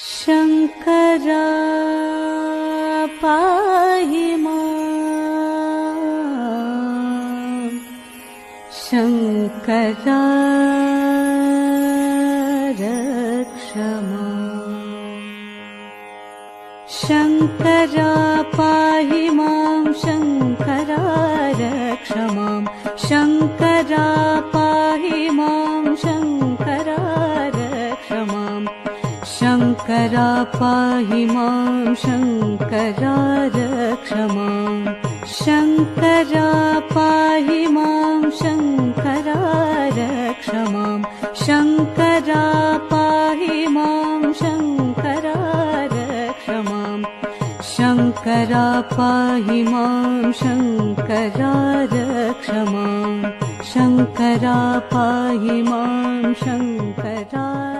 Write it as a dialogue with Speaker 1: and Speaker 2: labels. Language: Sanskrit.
Speaker 1: शङ्करा पाहि माम् शङ्करा रक्ष माम् शङ्करा पाहि माम् शङ्करा रक्ष माम् शङ्करा पाहि माम् शङ्करा रक्ष माम् शङ्करा पाहि माम् शङ्करा रक्ष माम् शङ्करा पाहि माम् शङ्करा रक्ष माम् शङ्करा पाहि माम् शङ्करा रक्ष माम् शङ्करा पाहि माम् शङ्करा रक्ष माम् शङ्करा पाहि माम् शङ्करा